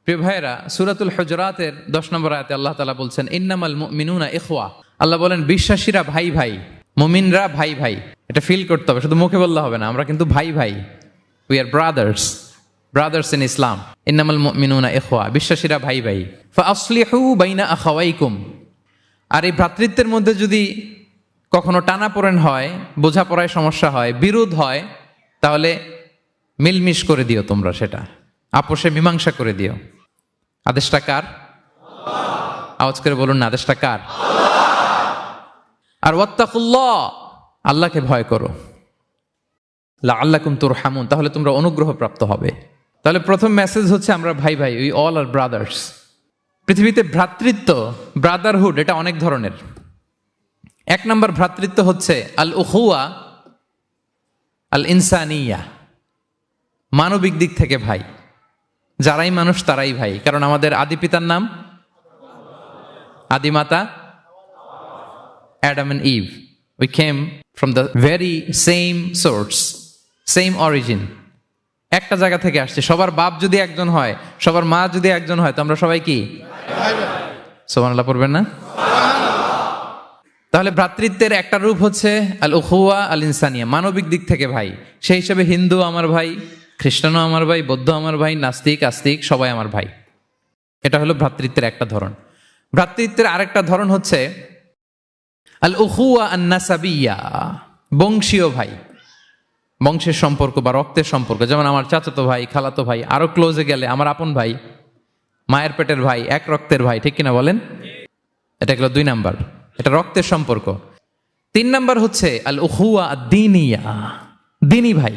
প্রিয় ভাইয়েরা, সূরাতুল হুজুরাতের 10 নম্বর আয়াতে আল্লাহ তাআলা বলছেন ইন্নামাল মুমিনুনা ইখওয়া। আল্লাহ বলেন বিশ্বাসীরা ভাই ভাই, মুমিনরা ভাই ভাই। এটা ফিল করতে হবে, শুধু মুখে বললে হবে না। আমরা কিন্তু ভাই ভাই, উই আর ব্রাদার্স ইন ইসলাম। ইন্নামাল মুমিনুনা ইখওয়া, বিশ্বাসীরা ভাই ভাই। ফাআসলিহু বাইনা আখাওয়াইকুম। আর এই ভ্রাতৃত্বের মধ্যে যদি কখনো টানাপোড়েন হয়, বোঝাপড়ায় সমস্যা হয়, বিরোধ হয়, তাহলে মিলমিশ করে দিও, তোমরা সেটা আপোষে মীমাংসা করে দিও। আদেশটা কার? আওয়াজ করে বলুন না, আদেশটা কার? আর ওয়াত্তাকুল্লাহ, আল্লাহকে ভয় করো। লাআল্লাকুম তুরহামুন, তাহলে তোমরা অনুগ্রহ প্রাপ্ত হবে। তাহলে প্রথম মেসেজ হচ্ছে আমরা ভাই ভাই, উই অল আর ব্রাদার্স। পৃথিবীতে ভ্রাতৃত্ব, ব্রাদারহুড, এটা অনেক ধরনের। এক নম্বর ভ্রাতৃত্ব হচ্ছে আল উখুয়া আল ইনসানিয়া, মানবিক দিক থেকে ভাই। যারাই মানুষ তারাই ভাই, কারণ আমাদের আদি পিতার নাম, আদিমাতা Adam and Eve. We came from the very same source, same origin. একটা জায়গা থেকে আসছে। সবার বাপ যদি একজন হয়, সবার মা যদি একজন হয়, তো আমরা সবাই কি? সুবহানাল্লাহ পড়বেন না? তাহলে ভ্রাতৃত্বের একটা রূপ হচ্ছে আল উখুয়া আল ইনসানিয়া, মানবিক দিক থেকে ভাই। সেই হিসেবে হিন্দু আমার ভাই, খ্রিস্টানও আমার ভাই, বৌদ্ধ আমার ভাই, নাস্তিক আস্তিক সবাই আমার ভাই। এটা হলো ভ্রাতৃত্বের একটা ধরন। ভ্রাতৃত্বের আরেকটা ধরন হচ্ছে আল উখুয়া আন নাসাবিয়া, বংশীয় ভাই, বংশের সম্পর্ক বা রক্তের সম্পর্ক। যেমন আমার চাচাতো ভাই, খালাতো ভাই, আরো ক্লোজে গেলে আমার আপন ভাই, মায়ের পেটের ভাই, এক রক্তের ভাই, ঠিক কিনা বলেন? এটা গেল 2 নাম্বার, এটা রক্তের সম্পর্ক। 3 নাম্বার হচ্ছে আল উখুয়া আদ-দীনিয়া, দ্বীনি ভাই।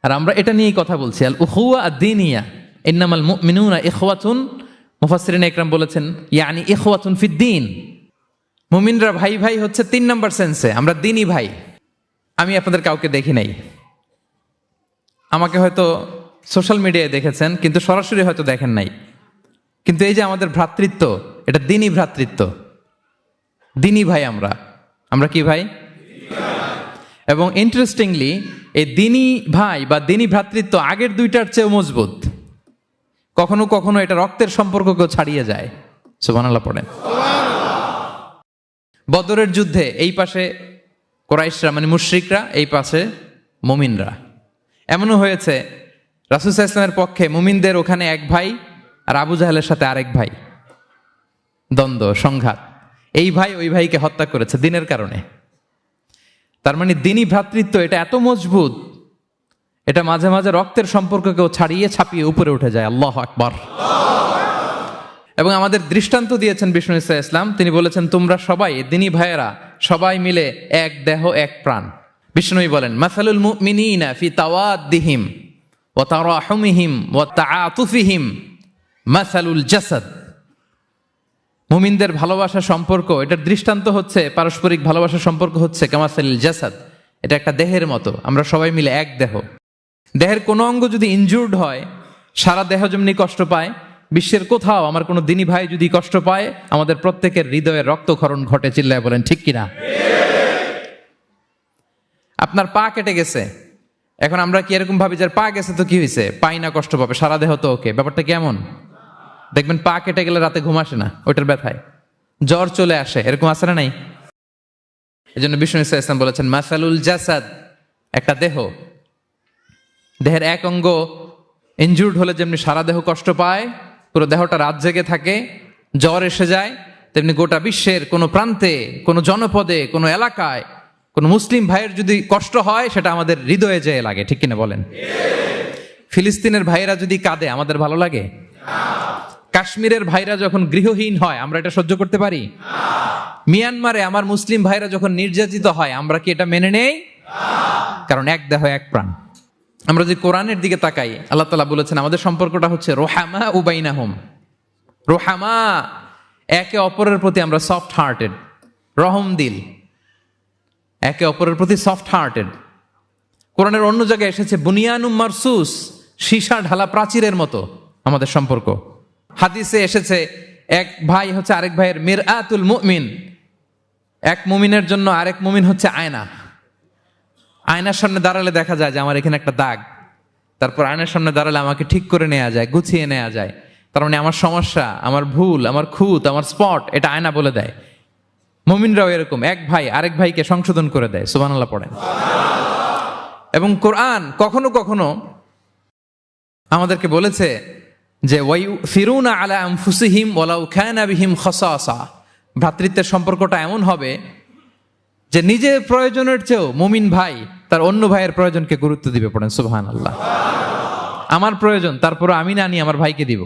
আর আমরা এটা নিয়েই কথা বলছি, আল উখুয়া আদ-দীনিয়া। ইন্নামাল মুমিনুনা ইখওয়াতুন, মুফাসসিরিন ইকরাম বলেছেন ইয়ানি ইখওয়াতুন ফিদ-দীন। মুমিনরা ভাই ভাই হচ্ছে 3 নাম্বার সেন্সে, আমরা দ্বীনি ভাই। আমি আপনাদের কাউকে দেখি নাই, আমাকে হয়তো সোশ্যাল মিডিয়ায় দেখেছেন, কিন্তু সরাসরি হয়তো দেখেন নাই। কিন্তু এই যে আমাদের ভ্রাতৃত্ব, এটা দ্বীনি ভ্রাতৃত্ব, দ্বীনি ভাই। আমরা কি ভাই? এবং ইন্টারেস্টিংলি এই দ্বীনি ভাই বা দ্বীনি ভ্রাতৃত্ব আগের 2টার চেয়েও মজবুত। কখনো কখনো এটা রক্তের সম্পর্ককেও ছাড়িয়ে যায়। সুবহানাল্লাহ পড়েন। বদরের যুদ্ধে এই পাশে কুরাইশরা মানে মুশরিকরা, এই পাশে মুমিনরা। এমনও হয়েছে রাসূল সাল্লাল্লাহু আলাইহি ওয়াসাল্লামের পক্ষে মুমিনদের ওখানে এক ভাই, আর আবু জাহেলের সাথে আরেক ভাই, দ্বন্দ্ব সংঘাত। এই ভাই ওই ভাইকে হত্যা করেছে দ্বীনের কারণে। তার মানে দ্বীনি ভ্রাতৃত্ব এটা এত মজবুত, এটা মাঝে মাঝে রক্তের সম্পর্ককেও ছাড়িয়ে ছাপিয়ে উপরে উঠে যায়। আল্লাহু আকবার। এবং আমাদের দৃষ্টান্ত দিয়েছেন বিষ্ণু ইসলাম। তিনি বলেছেন তোমরা সবাই দ্বীনি ভাইয়েরা, সবাই মিলে এক দেহ এক প্রাণ। বিষ্ণুই বলেন মাসালুল মুমিনিনা ফি তাওয়াদ্দিহিম ওয়া তারাহুমিহিম ওয়া তাআতুফিহিম মাসালুল জাসাদ। মুমিনদের ভালোবাসা সম্পর্ক, এটার দৃষ্টান্ত হচ্ছে, পারস্পরিক ভালোবাসা সম্পর্ক হচ্ছে কামাসালিল জাসাদ, এটা একটা দেহের মতো। আমরা সবাই মিলে এক দেহ। দেহের কোনো অঙ্গ যদি ইনজুর্ড হয়, সারা দেহ যেমনি কষ্ট পায়, বিশ্বের কোথাও আমার কোনো দ্বীনি ভাই যদি কষ্ট পায়, আমাদের প্রত্যেকের হৃদয়ে রক্তক্ষরণ ঘটে। চিল্লায় বলেন ঠিক কিনা? আপনার পা কেটে গেছে, এখন আমরা কি এরকম ভাবি যে পা গেছে তো কি হয়েছে, পাই না, কষ্ট পাবে, সারা দেহ তো ওকে। ব্যাপারটা কেমন? দেখবেন পা কেটে গেলে রাতে ঘুম আসে না, ওইটার ব্যথায় জ্বর চলে আসে, এরকম আসে না নাই? এই জন্য বিষ্ণু ইসলাম বলেছেন মাসালুল জাসাদ, একটা দেহ, দেহের এক অঙ্গ ইনজুর্ড হলে যেমনি সারা দেহ কষ্ট পায়, পুরো দেহটা রাত জেগে থাকে, জ্বর এসে যায়, তেমনি গোটা বিশ্বের কোনো প্রান্তে, কোনো জনপদে, কোনো এলাকায় কোনো মুসলিম ভাইয়ের যদি কষ্ট হয়, সেটা আমাদের হৃদয়ে যেয়ে লাগে। ঠিক কিনা বলেন? ফিলিস্তিনের ভাইয়েরা যদি কাঁদে, আমাদের ভালো লাগে? কাশ্মীরের ভাইরা যখন গৃহহীন হয়, আমরা এটা সহ্য করতে পারি? মিয়ানমারে আমার মুসলিম ভাইরা যখন নির্যাতিত হয়, আমরা কি এটা মেনে নেই? কারণ এক দেহ এক প্রাণ। আমরা যদি কোরআনের দিকে তাকাই, আল্লাহ তাআলা বলেছেন আমাদের সম্পর্কটা হচ্ছে রোহামা উবাইনাহুম। রোহামা, একে অপরের প্রতি আমরা সফট হার্টেড, রহম দিল, একে অপরের প্রতি সফট হার্টেড। কোরআনের অন্য জায়গায় এসেছে বুনিয়ানুম মারসুস, সীসা ঢালা প্রাচীরের মতো আমাদের সম্পর্ক। হাদিসে এসেছে এক ভাই হচ্ছে আরেক ভাইয়ের মিরআতুল মুমিন, এক মুমিনের জন্য আরেক মুমিন হচ্ছে আয়না। আয়নার সামনে দাঁড়ালে দেখা যায় যে আমার এখানে একটা দাগ, তারপর আয়নার সামনে দাঁড়ালে আমাকে ঠিক করে নেওয়া যায়, গুছিয়ে নেওয়া যায়। তার মানে আমার সমস্যা, আমার ভুল, আমার খুঁত, আমার স্পট, এটা আয়না বলে দেয়। মুমিনরাও এরকম, এক ভাই আরেক ভাইকে সংশোধন করে দেয়। সুবহানাল্লাহ পড়েন। এবং কোরআন কখনো কখনো আমাদেরকে বলেছে যে ওয়ায়ুসিরুনা আলা আনফুসিহিম ওয়ালাউ কানা বিহিম খাসাসা, ভ্রাতৃত্বের সম্পর্কটা এমন হবে যে নিজের প্রয়োজনের চেয়েও মুমিন ভাই তার অন্য ভাইয়ের প্রয়োজনকে গুরুত্ব দিবে। পড়েন সুবহানাল্লাহ। আমার প্রয়োজন, তারপর আমি না নিয়ে আমার ভাইকে দিব।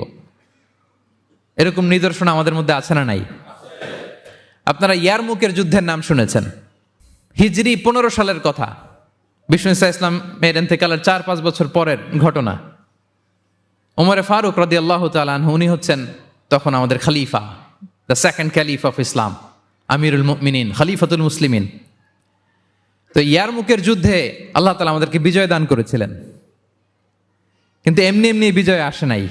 এরকম নিদর্শন আমাদের মধ্যে আছে না নাই? আপনারা ইয়ারমুকের যুদ্ধের নাম শুনেছেন, হিজরি 15 সালের কথা। বিষ্ণু ইসা ইসলামের ইন্তেকালের 4-5 বছর পরের ঘটনা। ওমরে ফারুক রাদিয়াল্লাহু তাআলা আনহু, উনি হচ্ছেন তখন আমাদের খলিফা, the second caliph of Islam, আমিরুল মুমিনিন, খলিফাতুল মুসলিমিন। তো ইয়ারমুকের যুদ্ধে আল্লাহ তাআলা আমাদেরকে বিজয় দান করেছিলেন। কিন্তু এমনি এমনি বিজয় আসে নাই,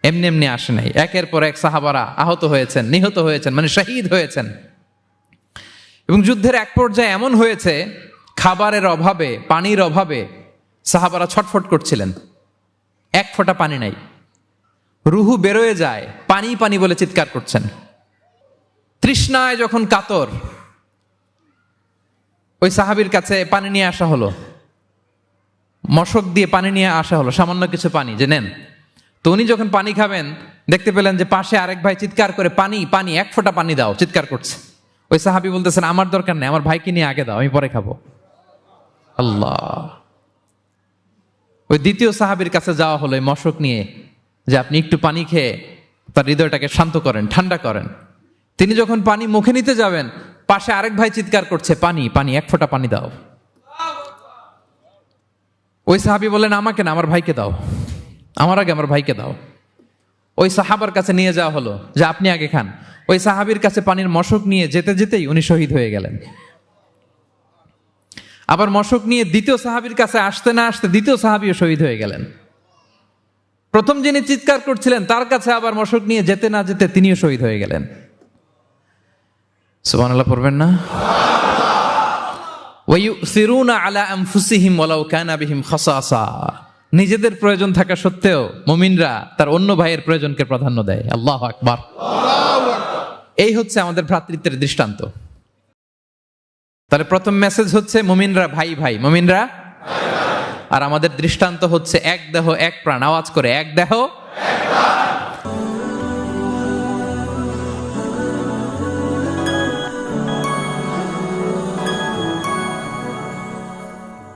এমনি এমনি আসে নাই। একের পর এক সাহাবারা আহত হয়েছেন, নিহত হয়েছেন, মানে শহীদ হয়েছেন। এবং যুদ্ধের এক পর্যায়ে এমন হয়েছে, খাবারের অভাবে, পানির অভাবে সাহাবারা ছটফট করছিলেন। এক ফোঁটা পানি নাই, রুহু বেরোয় যায়, পানি পানি বলে চিৎকার করছেন। তৃষ্ণায় যখন কাতর, ওই সাহাবীর কাছে পানি নিয়ে আসা হলো, মশক দিয়ে পানি নিয়ে আসা হলো, সামান্য কিছু পানি, যে নেন। তো উনি যখন পানি খাবেন, দেখতে পেলেন যে পাশে আরেক ভাই চিৎকার করে পানি পানি, এক ফোঁটা পানি দাও, চিৎকার করছে। ওই সাহাবী বলতেছেন, আমার দরকার নেই, আমার ভাইকে নিয়ে আগে দাও, আমি পরে খাবো। আল্লাহ। ওই দ্বিতীয় সাহাবীর কাছে যাওয়া হলো এই মশক নিয়ে, যে আপনি একটু পানি খেয়ে তার হৃদয়টাকে শান্ত করেন, ঠান্ডা করেন। তিনি যখন পানি মুখে নিতে যাবেন, পাশে আরেক ভাই চিৎকার করছে, পানি পানি, এক ফোঁটা পানি দাও। ওই সাহাবী বললেন, আমাকে না, আমার ভাইকে দাও, আমার আগে আমার ভাইকে দাও। ওই সাহাবার কাছে নিয়ে যাওয়া হলো যে আপনি আগে খান। ওই সাহাবীর কাছে পানির মশক নিয়ে যেতে যেতেই উনি শহীদ হয়ে গেলেন। আবার মশক নিয়ে দ্বিতীয় সাহাবীর কাছে আসতে না আসতে দ্বিতীয় সাহাবীও শহীদ হয়ে গেলেন। প্রথম যিনি চিৎকার করছিলেন তার কাছে আবার মশক নিয়ে যেতে না যেতে তিনিও শহীদ হয়ে গেলেন। সুবহানাল্লাহ পড়বেন না? ওয়ায়ুসিরুনা আলা আনফুসিহিম ওয়ালাউ কানা বিহিম খাসাসা, নিজেদের প্রয়োজন থাকা সত্ত্বেও মুমিনরা তার অন্য ভাইয়ের প্রয়োজনকে প্রাধান্য দেয়। আল্লাহু আকবার। এই হচ্ছে আমাদের ভ্রাতৃত্বের দৃষ্টান্ত। তাহলে প্রথম মেসেজ হচ্ছে মুমিনরা ভাই ভাই, মুমিনরা আর আমাদের দৃষ্টান্ত হচ্ছে এক দেহ এক প্রাণ। আওয়াজ করে, এক দেহ এক প্রাণ।